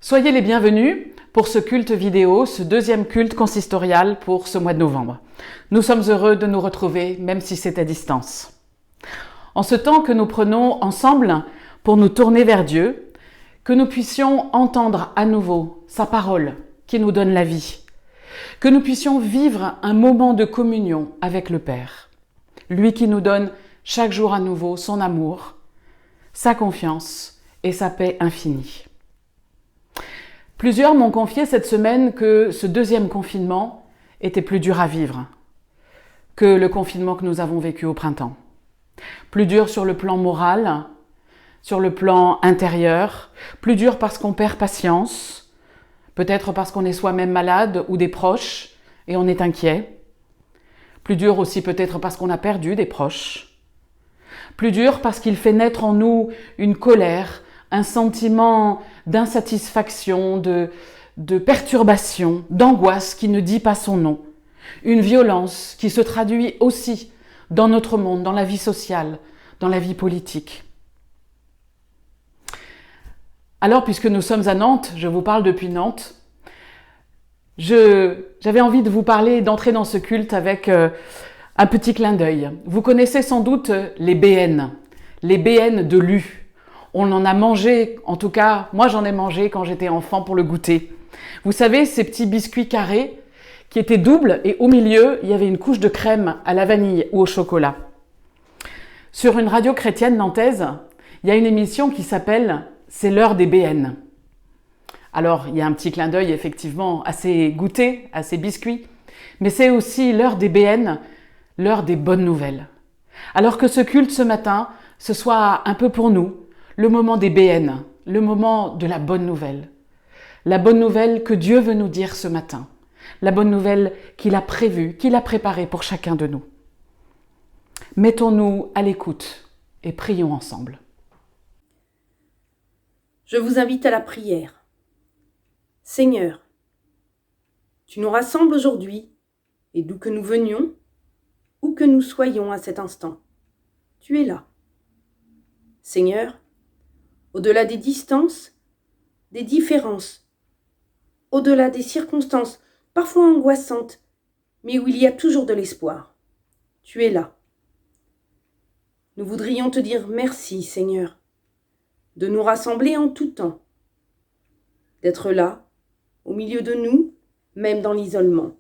Soyez les bienvenus pour ce culte vidéo, ce deuxième culte consistorial pour ce mois de novembre. Nous sommes heureux de nous retrouver, même si c'est à distance. En ce temps que nous prenons ensemble pour nous tourner vers Dieu, que nous puissions entendre à nouveau sa parole qui nous donne la vie, que nous puissions vivre un moment de communion avec le Père, lui qui nous donne chaque jour à nouveau son amour, sa confiance et sa paix infinie. Plusieurs m'ont confié cette semaine que ce deuxième confinement était plus dur à vivre que le confinement que nous avons vécu au printemps. Plus dur sur le plan moral, sur le plan intérieur, plus dur parce qu'on perd patience, peut-être parce qu'on est soi-même malade ou des proches et on est inquiet. Plus dur aussi peut-être parce qu'on a perdu des proches. Plus dur parce qu'il fait naître en nous une colère, un sentiment d'insatisfaction, de perturbation, d'angoisse qui ne dit pas son nom. Une violence qui se traduit aussi dans notre monde, dans la vie sociale, dans la vie politique. Alors, puisque nous sommes à Nantes, je vous parle depuis Nantes, j'avais envie de vous parler, d'entrer dans ce culte avec un petit clin d'œil. Vous connaissez sans doute les BN de Lu. On en a mangé, en tout cas, moi j'en ai mangé quand j'étais enfant pour le goûter. Vous savez, ces petits biscuits carrés qui étaient doubles et au milieu, il y avait une couche de crème à la vanille ou au chocolat. Sur une radio chrétienne nantaise, il y a une émission qui s'appelle « C'est l'heure des BN ». Alors, il y a un petit clin d'œil effectivement à ces goûters, à ces biscuits, mais c'est aussi l'heure des BN, l'heure des bonnes nouvelles. Alors que ce culte ce matin, ce soit un peu pour nous, le moment des BN, le moment de la bonne nouvelle. La bonne nouvelle que Dieu veut nous dire ce matin. La bonne nouvelle qu'il a prévue, qu'il a préparée pour chacun de nous. Mettons-nous à l'écoute et prions ensemble. Je vous invite à la prière. Seigneur, tu nous rassembles aujourd'hui, et d'où que nous venions, où que nous soyons à cet instant, tu es là. Seigneur, au-delà des distances, des différences, au-delà des circonstances, parfois angoissantes, mais où il y a toujours de l'espoir, tu es là. Nous voudrions te dire merci, Seigneur, de nous rassembler en tout temps, d'être là, au milieu de nous, même dans l'isolement.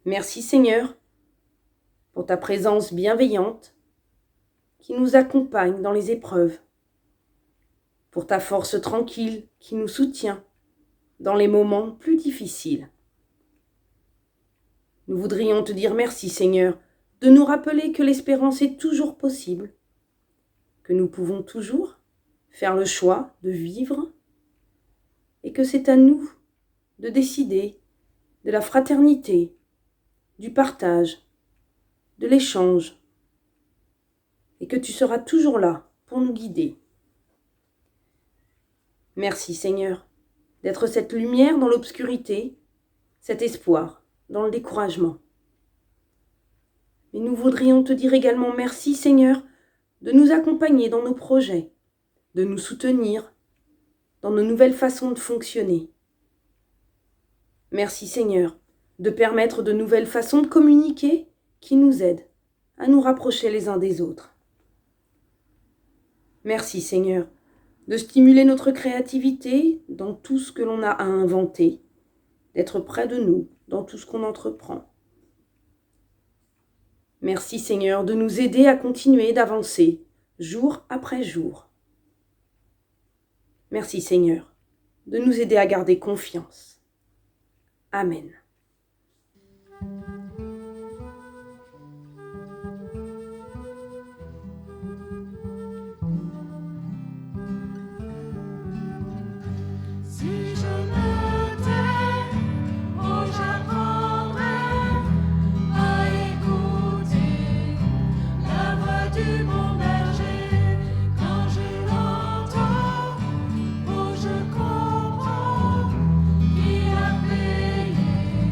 Merci, Seigneur, pour ta présence bienveillante qui nous accompagne dans les épreuves, pour ta force tranquille qui nous soutient dans les moments plus difficiles. Nous voudrions te dire merci, Seigneur, de nous rappeler que l'espérance est toujours possible, que nous pouvons toujours faire le choix de vivre et que c'est à nous de décider de la fraternité, du partage, de l'échange, et que tu seras toujours là pour nous guider. Merci Seigneur d'être cette lumière dans l'obscurité, cet espoir dans le découragement. Mais nous voudrions te dire également merci Seigneur de nous accompagner dans nos projets, de nous soutenir dans nos nouvelles façons de fonctionner. Merci Seigneur de permettre de nouvelles façons de communiquer qui nous aident à nous rapprocher les uns des autres. Merci Seigneur de stimuler notre créativité dans tout ce que l'on a à inventer, d'être près de nous dans tout ce qu'on entreprend. Merci Seigneur de nous aider à continuer d'avancer jour après jour. Merci Seigneur de nous aider à garder confiance. Amen. Je comprends qui a payé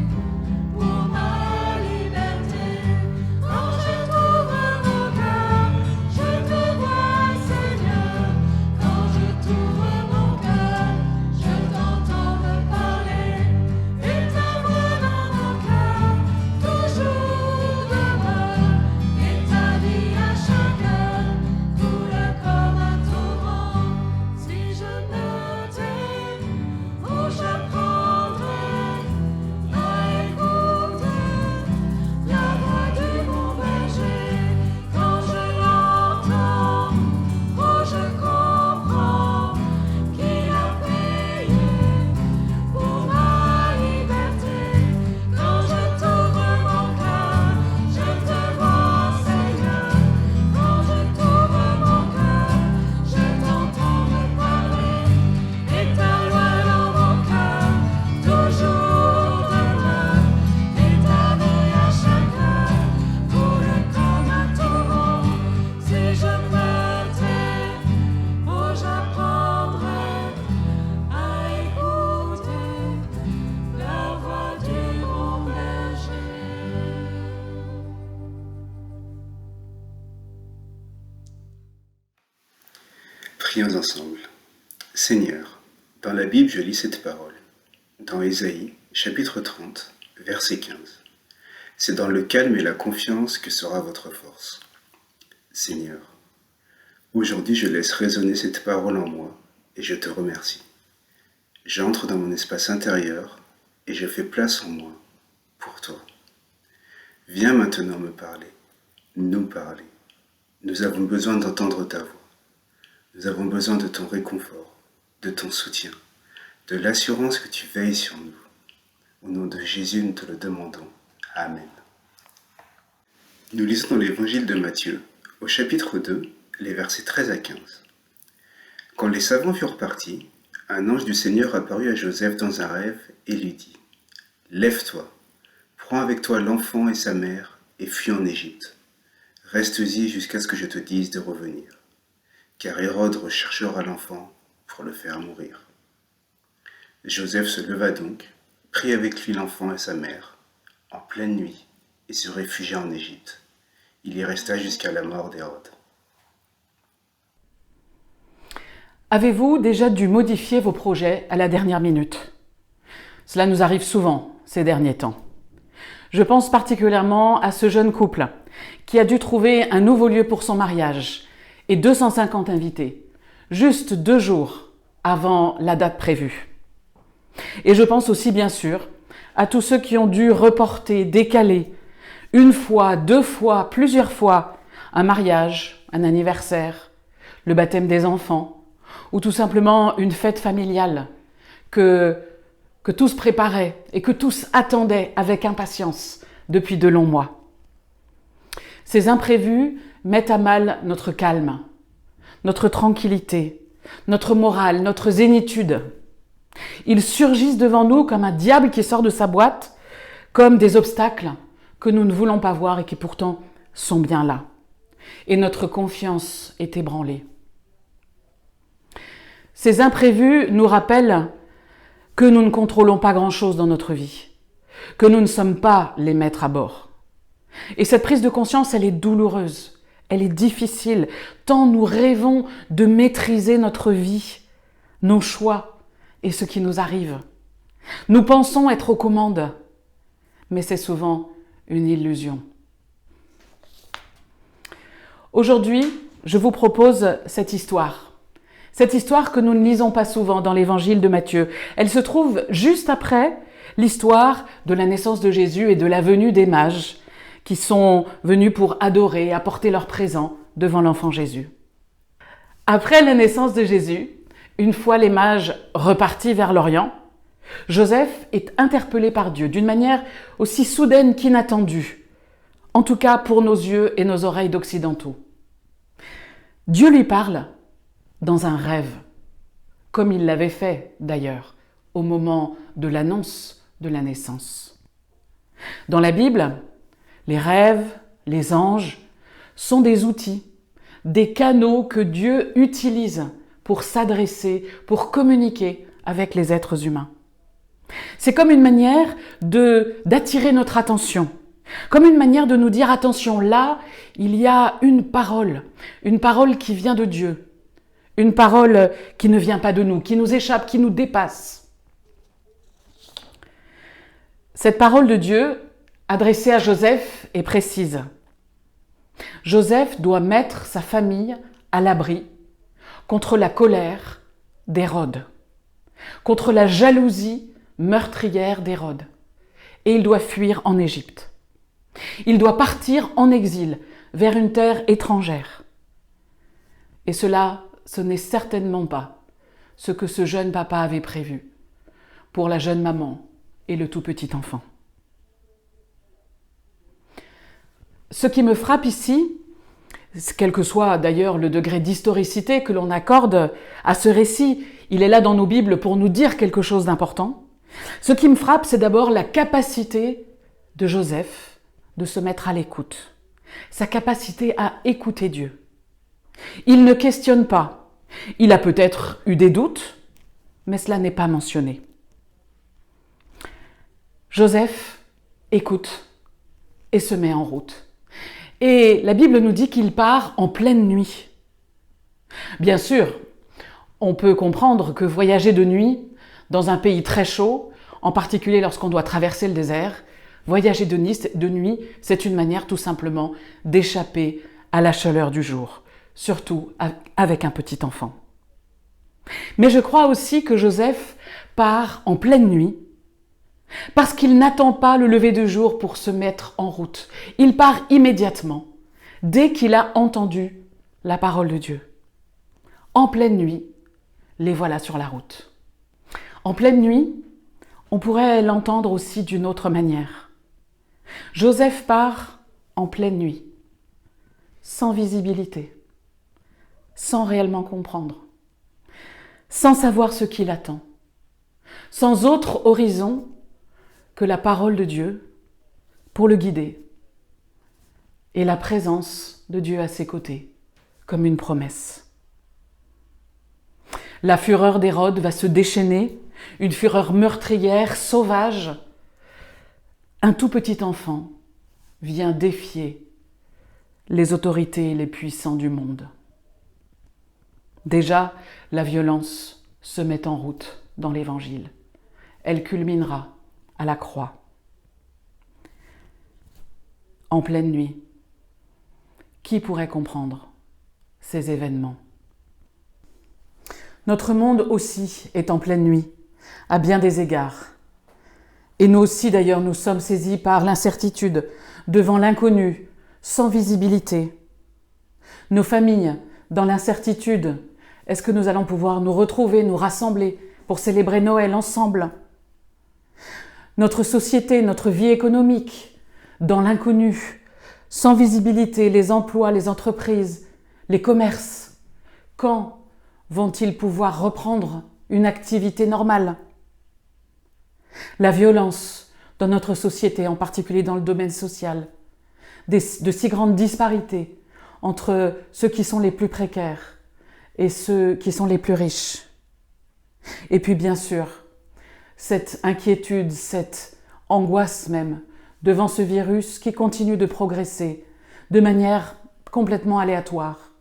Prions ensemble. Seigneur, dans la Bible, je lis cette parole. Dans Ésaïe, chapitre 30, verset 15. C'est dans le calme et la confiance que sera votre force. Seigneur, aujourd'hui je laisse résonner cette parole en moi et je te remercie. J'entre dans mon espace intérieur et je fais place en moi pour toi. Viens maintenant me parler, nous parler. Nous avons besoin d'entendre ta voix. Nous avons besoin de ton réconfort, de ton soutien, de l'assurance que tu veilles sur nous. Au nom de Jésus, nous te le demandons. Amen. Nous lisons dans l'évangile de Matthieu, au chapitre 2, les versets 13 à 15. Quand les savants furent partis, un ange du Seigneur apparut à Joseph dans un rêve et lui dit : « Lève-toi, prends avec toi l'enfant et sa mère et fuis en Égypte. Reste-y jusqu'à ce que je te dise de revenir, car Hérode recherchera l'enfant pour le faire mourir. » Joseph se leva donc, prit avec lui l'enfant et sa mère, en pleine nuit, et se réfugia en Égypte. Il y resta jusqu'à la mort d'Hérode. Avez-vous déjà dû modifier vos projets à la dernière minute ? Cela nous arrive souvent ces derniers temps. Je pense particulièrement à ce jeune couple qui a dû trouver un nouveau lieu pour son mariage et 250 invités, juste 2 jours avant la date prévue. Et je pense aussi bien sûr à tous ceux qui ont dû reporter, décaler, 1 fois, 2 fois, plusieurs fois, un mariage, un anniversaire, le baptême des enfants, ou tout simplement une fête familiale que tous préparaient et que tous attendaient avec impatience depuis de longs mois. Ces imprévus mettent à mal notre calme, notre tranquillité, notre morale, notre zénitude. Ils surgissent devant nous comme un diable qui sort de sa boîte, comme des obstacles que nous ne voulons pas voir et qui pourtant sont bien là. Et notre confiance est ébranlée. Ces imprévus nous rappellent que nous ne contrôlons pas grand-chose dans notre vie, que nous ne sommes pas les maîtres à bord. Et cette prise de conscience, elle est douloureuse, elle est difficile, tant nous rêvons de maîtriser notre vie, nos choix et ce qui nous arrive. Nous pensons être aux commandes, mais c'est souvent une illusion. Aujourd'hui, je vous propose cette histoire que nous ne lisons pas souvent dans l'évangile de Matthieu. Elle se trouve juste après l'histoire de la naissance de Jésus et de la venue des mages qui sont venus pour adorer, apporter leurs présents devant l'enfant Jésus. Après la naissance de Jésus, une fois les mages repartis vers l'Orient, Joseph est interpellé par Dieu d'une manière aussi soudaine qu'inattendue, en tout cas pour nos yeux et nos oreilles d'occidentaux. Dieu lui parle dans un rêve, comme il l'avait fait d'ailleurs au moment de l'annonce de la naissance. Dans la Bible, les rêves, les anges sont des outils, des canaux que Dieu utilise pour s'adresser, pour communiquer avec les êtres humains. C'est comme une manière d'attirer notre attention, comme une manière de nous dire attention, là, il y a une parole qui vient de Dieu. Une parole qui ne vient pas de nous, qui nous échappe, qui nous dépasse. Cette parole de Dieu, adressée à Joseph, est précise. Joseph doit mettre sa famille à l'abri contre la colère d'Hérode, contre la jalousie meurtrière d'Hérode. Et il doit fuir en Égypte. Il doit partir en exil vers une terre étrangère. Et cela, ce n'est certainement pas ce que ce jeune papa avait prévu pour la jeune maman et le tout petit enfant. Ce qui me frappe ici, quel que soit d'ailleurs le degré d'historicité que l'on accorde à ce récit, il est là dans nos Bibles pour nous dire quelque chose d'important. Ce qui me frappe, c'est d'abord la capacité de Joseph de se mettre à l'écoute, sa capacité à écouter Dieu. Il ne questionne pas. Il a peut-être eu des doutes, mais cela n'est pas mentionné. Joseph écoute et se met en route. Et la Bible nous dit qu'il part en pleine nuit. Bien sûr, On peut comprendre que voyager de nuit dans un pays très chaud, en particulier lorsqu'on doit traverser le désert, voyager de nuit, c'est une manière tout simplement d'échapper à la chaleur du jour, surtout avec un petit enfant. Mais je crois aussi que Joseph part en pleine nuit, parce qu'il n'attend pas le lever du jour pour se mettre en route. Il part immédiatement, dès qu'il a entendu la parole de Dieu. En pleine nuit, les voilà sur la route. En pleine nuit, on pourrait l'entendre aussi d'une autre manière. Joseph part en pleine nuit, sans visibilité, sans réellement comprendre, sans savoir ce qui l'attend, sans autre horizon que la parole de Dieu pour le guider et la présence de Dieu à ses côtés, comme une promesse. La fureur d'Hérode va se déchaîner, une fureur meurtrière, sauvage. Un tout petit enfant vient défier les autorités et les puissants du monde. Déjà, la violence se met en route dans l'Évangile. Elle culminera à la croix. En pleine nuit, qui pourrait comprendre ces événements? Notre monde aussi est en pleine nuit, à bien des égards. Et nous aussi, d'ailleurs, nous sommes saisis par l'incertitude, devant l'inconnu, sans visibilité. Nos familles, dans l'incertitude, est-ce que nous allons pouvoir nous retrouver, nous rassembler pour célébrer Noël ensemble? Notre société, notre vie économique, dans l'inconnu, sans visibilité, les emplois, les entreprises, les commerces. Quand vont-ils pouvoir reprendre une activité normale? La violence dans notre société, en particulier dans le domaine social, de si grandes disparités entre ceux qui sont les plus précaires et ceux qui sont les plus riches. Et puis bien sûr, cette inquiétude, cette angoisse même devant ce virus qui continue de progresser de manière complètement aléatoire,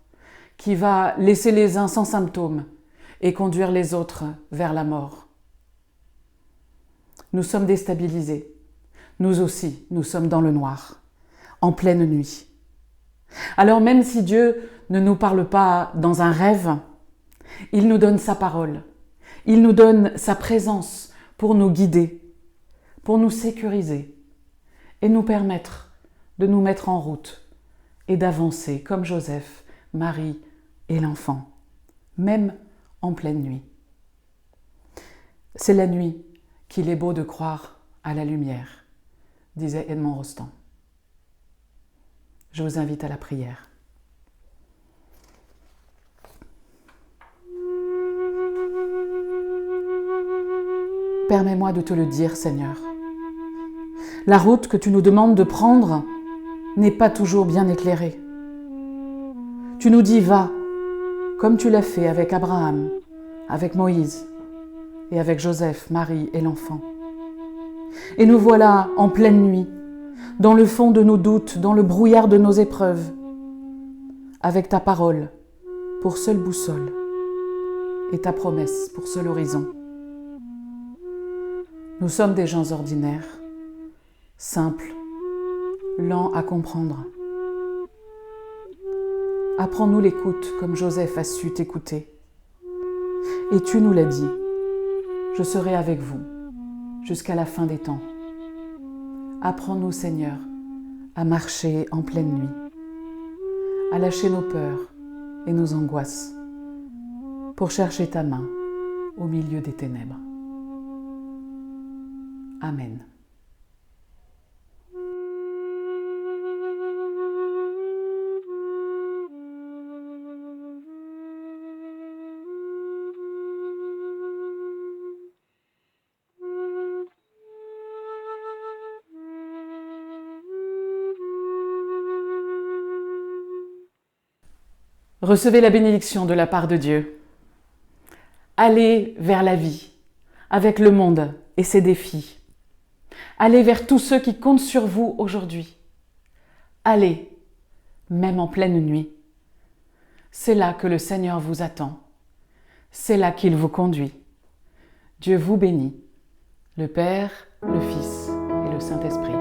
qui va laisser les uns sans symptômes et conduire les autres vers la mort. Nous sommes déstabilisés. Nous aussi, nous sommes dans le noir, en pleine nuit. Alors même si Dieu ne nous parle pas dans un rêve, il nous donne sa parole, il nous donne sa présence pour nous guider, pour nous sécuriser et nous permettre de nous mettre en route et d'avancer comme Joseph, Marie et l'enfant, même en pleine nuit. C'est la nuit qu'il est beau de croire à la lumière, disait Edmond Rostand. Je vous invite à la prière. Permets-moi de te le dire, Seigneur. La route que tu nous demandes de prendre n'est pas toujours bien éclairée. Tu nous dis « va », comme tu l'as fait avec Abraham, avec Moïse et avec Joseph, Marie et l'enfant. Et nous voilà en pleine nuit, dans le fond de nos doutes, dans le brouillard de nos épreuves, avec ta parole pour seule boussole et ta promesse pour seul horizon. Nous sommes des gens ordinaires, simples, lents à comprendre. Apprends-nous l'écoute comme Joseph a su t'écouter. Et tu nous l'as dit, je serai avec vous jusqu'à la fin des temps. Apprends-nous, Seigneur, à marcher en pleine nuit, à lâcher nos peurs et nos angoisses pour chercher ta main au milieu des ténèbres. Amen. Recevez la bénédiction de la part de Dieu. Allez vers la vie, avec le monde et ses défis. Allez vers tous ceux qui comptent sur vous aujourd'hui. Allez, même en pleine nuit. C'est là que le Seigneur vous attend. c'est là qu'il vous conduit. Dieu vous bénit, le Père, le Fils et le Saint-Esprit.